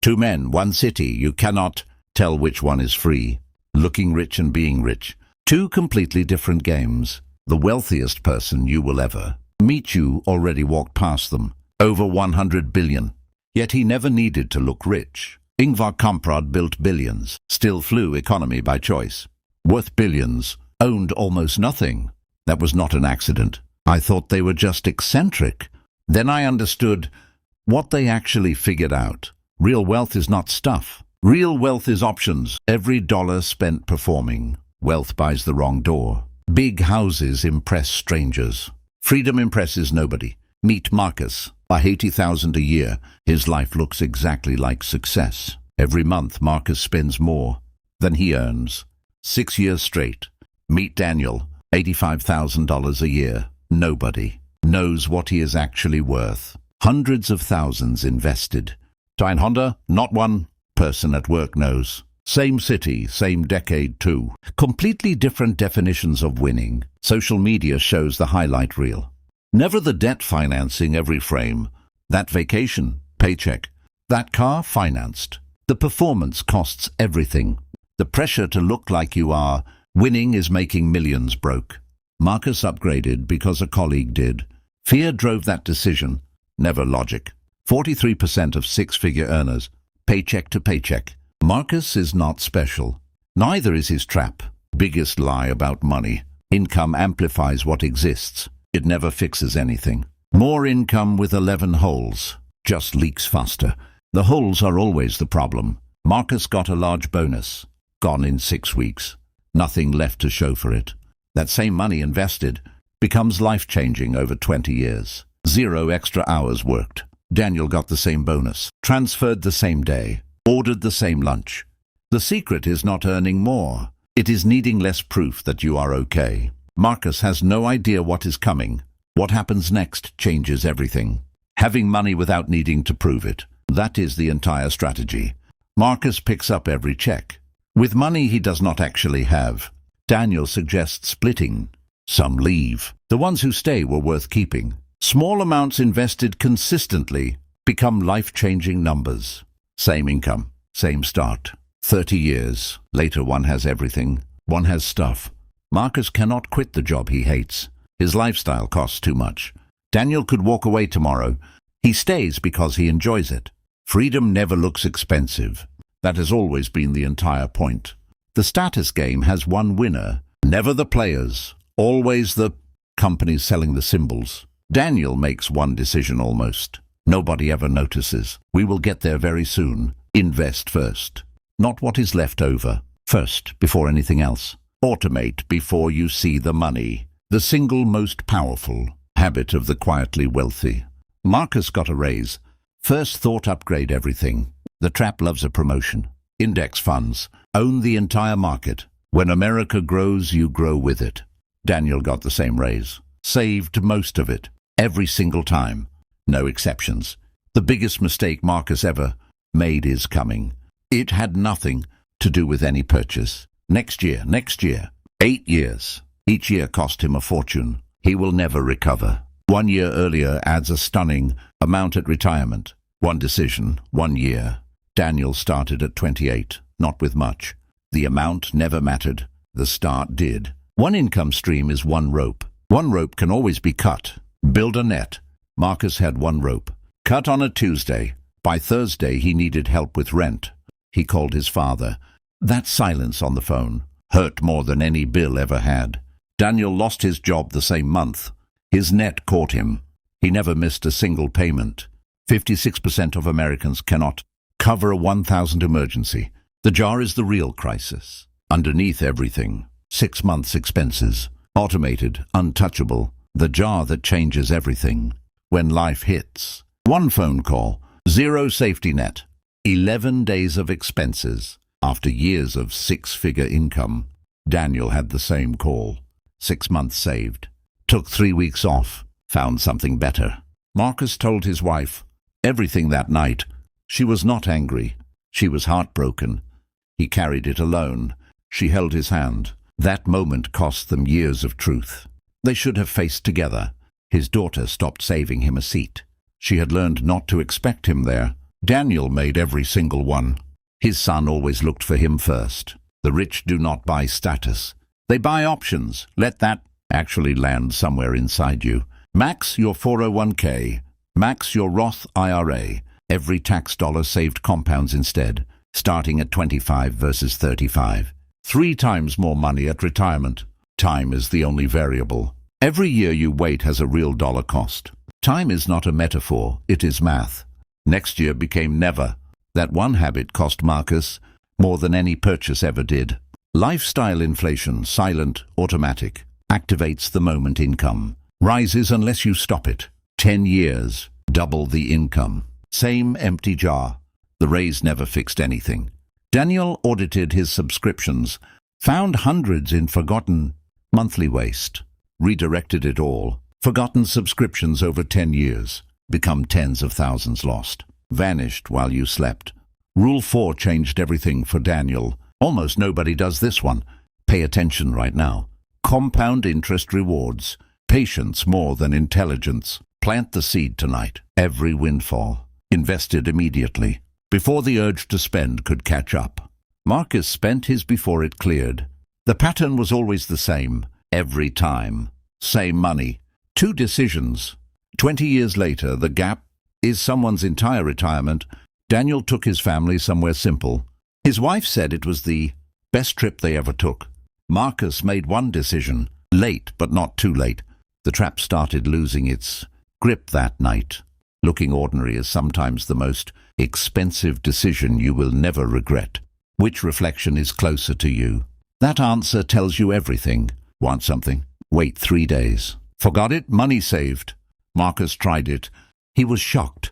Two men, one city. You cannot tell which one is free. Looking rich and being rich. Two completely different games. The wealthiest person you will ever meet you already walked past them. Over 100 billion. Yet he never needed to look rich. Ingvar Kamprad built billions. Still flew economy by choice. Worth billions. Owned almost nothing. That was not an accident. I thought they were just eccentric. Then I understood what they actually figured out. Real wealth is not stuff. Real wealth is options. Every dollar spent performing. Wealth buys the wrong door. Big houses impress strangers. Freedom impresses nobody. Meet Marcus. By 80,000 a year, his life looks exactly like success. Every month, Marcus spends more than he earns. 6 years straight. Meet Daniel. $85,000 a year. Nobody knows what he is actually worth. Hundreds of thousands invested. Tyne Honda, not one person at work knows. Same city, same decade too. Completely different definitions of winning. Social media shows the highlight reel. Never the debt financing every frame. That vacation, paycheck. That car, financed. The performance costs everything. The pressure to look like you are winning is making millions broke. Marcus upgraded because a colleague did. Fear drove that decision, never logic. 43% of six-figure earners, paycheck to paycheck. Marcus is not special. Neither is his trap. Biggest lie about money. Income amplifies what exists. It never fixes anything. More income with 11 holes. Just leaks faster. The holes are always the problem. Marcus got a large bonus. Gone in 6 weeks. Nothing left to show for it. That same money invested becomes life-changing over 20 years. 0 extra hours worked. Daniel got the same bonus. Transferred the same day. Ordered the same lunch. The secret is not earning more. It is needing less proof that you are okay. Marcus has no idea what is coming. What happens next changes everything. Having money without needing to prove it. That is the entire strategy. Marcus picks up every check. With money he does not actually have. Daniel suggests splitting. Some leave. The ones who stay were worth keeping. Small amounts invested consistently become life-changing numbers. Same income, same start. 30 years. Later one has everything. One has stuff. Marcus cannot quit the job he hates. His lifestyle costs too much. Daniel could walk away tomorrow. He stays because he enjoys it. Freedom never looks expensive. That has always been the entire point. The status game has one winner. Never the players. Always the companies selling the symbols. Daniel makes one decision almost. Nobody ever notices. We will get there very soon. Invest first. Not what is left over. First, before anything else. Automate before you see the money. The single most powerful habit of the quietly wealthy. Marcus got a raise. First thought upgrade everything. The trap loves a promotion. Index funds. Own the entire market. When America grows, you grow with it. Daniel got the same raise. Saved most of it. Every single time. No exceptions. The biggest mistake Marcus ever made is coming. It had nothing to do with any purchase. Next year. 8 years. Each year cost him a fortune. He will never recover. 1 year earlier adds a stunning amount at retirement. One decision, 1 year. Daniel started at 28, not with much. The amount never mattered. The start did. One income stream is one rope. One rope can always be cut. Build a net. Marcus had one rope. Cut on a Tuesday. By Thursday he needed help with rent. He called his father. That silence on the phone hurt more than any bill ever had. Daniel lost his job the same month. His net caught him. He never missed a single payment. 56% of Americans cannot cover a 1,000 emergency. The jar is the real crisis. Underneath everything, 6 months' expenses. Automated, untouchable. The jar that changes everything. When life hits. One phone call. 0 safety net. 11 days of expenses. After years of 6-figure income, Daniel had the same call. 6 months saved. Took 3 weeks off. Found something better. Marcus told his wife everything that night. She was not angry. She was heartbroken. He carried it alone. She held his hand. That moment cost them years of truth. They should have faced together. His daughter stopped saving him a seat. She had learned not to expect him there. Daniel made every single one. His son always looked for him first. The rich do not buy status. They buy options. Let that actually land somewhere inside you. Max your 401k. Max your Roth IRA. Every tax dollar saved compounds instead, starting at 25 versus 35. 3 times more money at retirement. Time is the only variable. Every year you wait has a real dollar cost. Time is not a metaphor, it is math. Next year became never. That one habit cost Marcus more than any purchase ever did. Lifestyle inflation, silent, automatic, activates the moment income. Rises unless you stop it. 10 years, double the income. Same empty jar. The raise never fixed anything. Daniel audited his subscriptions, found hundreds in forgotten monthly waste, redirected it all. Forgotten subscriptions over 10 years, become tens of thousands lost, vanished while you slept. Rule 4 changed everything for Daniel. Almost nobody does this one. Pay attention right now. Compound interest rewards. Patience more than intelligence. Plant the seed tonight. Every windfall. Invested immediately, before the urge to spend could catch up. Marcus spent his before it cleared. The pattern was always the same. Every time. Same money. 2 decisions. 20 years later, the gap is someone's entire retirement. Daniel took his family somewhere simple. His wife said it was the best trip they ever took. Marcus made one decision, late but not too late. The trap started losing its grip that night. Looking ordinary is sometimes the most expensive decision you will never regret. Which reflection is closer to you? That answer tells you everything. Want something? Wait 3 days. Forgot it? Money saved. Marcus tried it. He was shocked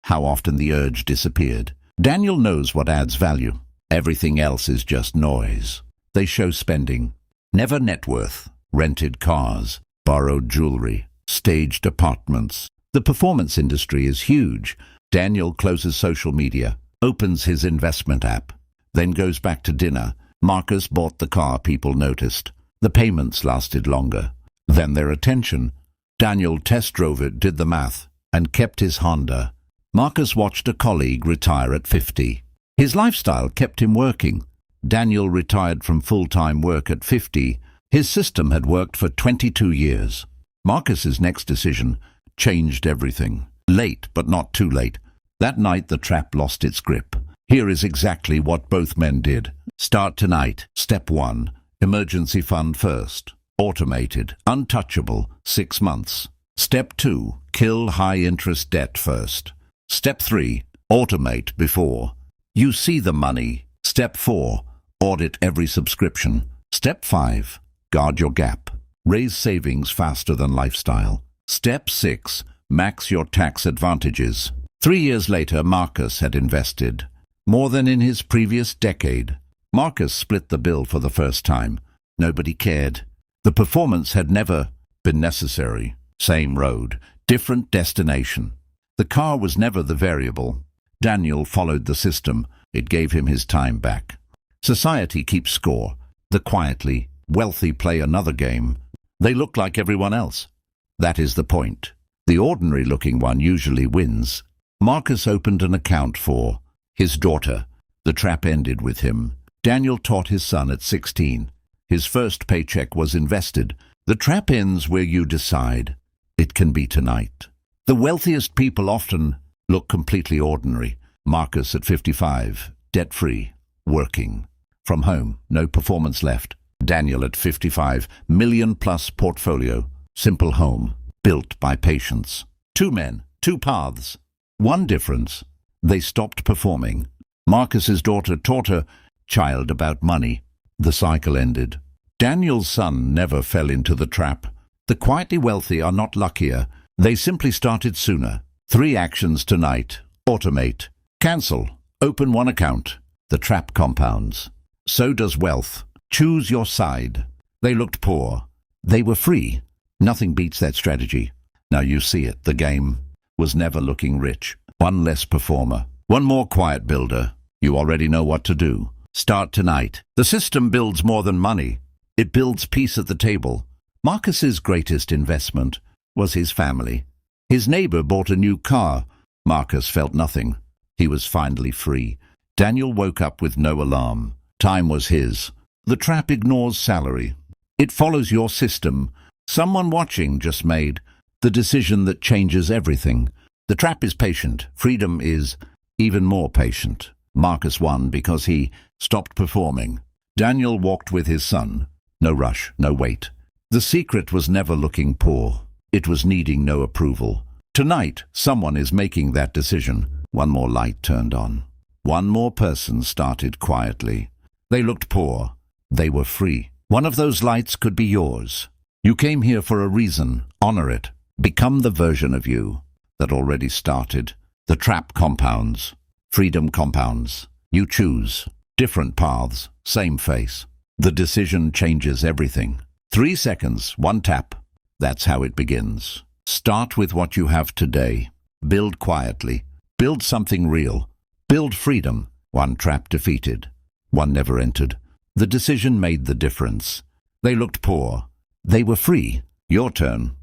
how often the urge disappeared. Daniel knows what adds value. Everything else is just noise. They show spending. Never net worth. Rented cars. Borrowed jewelry. Staged apartments. The performance industry is huge. Daniel closes social media, opens his investment app, then goes back to dinner. Marcus bought the car people noticed. The payments lasted longer. Then their attention. Daniel test drove it, did the math, and kept his Honda. Marcus watched a colleague retire at 50. His lifestyle kept him working. Daniel retired from full-time work at 50. His system had worked for 22 years. Marcus's next decision changed everything. Late, but not too late. That night the trap lost its grip. Here is exactly what both men did. Start tonight. Step 1. Emergency fund first. Automated. Untouchable. 6 months. Step 2. Kill high-interest debt first. Step 3. Automate before you see the money. Step 4. Audit every subscription. Step 5. Guard your gap. Raise savings faster than lifestyle. Step 6. Max your tax advantages. 3 years later, Marcus had invested more than in his previous decade. Marcus split the bill for the first time. Nobody cared. The performance had never been necessary. Same road, different destination. The car was never the variable. Daniel followed the system. It gave him his time back. Society keeps score. The quietly wealthy play another game. They look like everyone else. That is the point. The ordinary-looking one usually wins. Marcus opened an account for his daughter. The trap ended with him. Daniel taught his son at 16. His first paycheck was invested. The trap ends where you decide. It can be tonight. The wealthiest people often look completely ordinary. Marcus at 55, debt-free, working. From home, no performance left. Daniel at 55, million-plus portfolio, simple home, built by patience. 2 men, 2 paths. One difference, they stopped performing. Marcus's daughter taught her child about money. The cycle ended. Daniel's son never fell into the trap. The quietly wealthy are not luckier. They simply started sooner. 3 actions tonight. Automate. Cancel. Open 1 account. The trap compounds. So does wealth. Choose your side. They looked poor. They were free. Nothing beats that strategy. Now you see it. The game was never looking rich. 1 less performer. 1 more quiet builder. You already know what to do. Start tonight. The system builds more than money. It builds peace at the table. Marcus's greatest investment was his family. His neighbor bought a new car. Marcus felt nothing. He was finally free. Daniel woke up with no alarm. Time was his. The trap ignores salary. It follows your system. Someone watching just made the decision that changes everything. The trap is patient. Freedom is even more patient. Marcus won because he stopped performing. Daniel walked with his son. No rush, no wait. The secret was never looking poor. It was needing no approval. Tonight, someone is making that decision. One more light turned on. One more person started quietly. They looked poor. They were free. One of those lights could be yours. You came here for a reason. Honor it. Become the version of you that already started. The trap compounds. Freedom compounds. You choose. Different paths. Same face. The decision changes everything. 3 seconds, one tap. That's how it begins. Start with what you have today. Build quietly. Build something real. Build freedom. One trap defeated. One never entered. The decision made the difference. They looked poor. They were free. Your turn.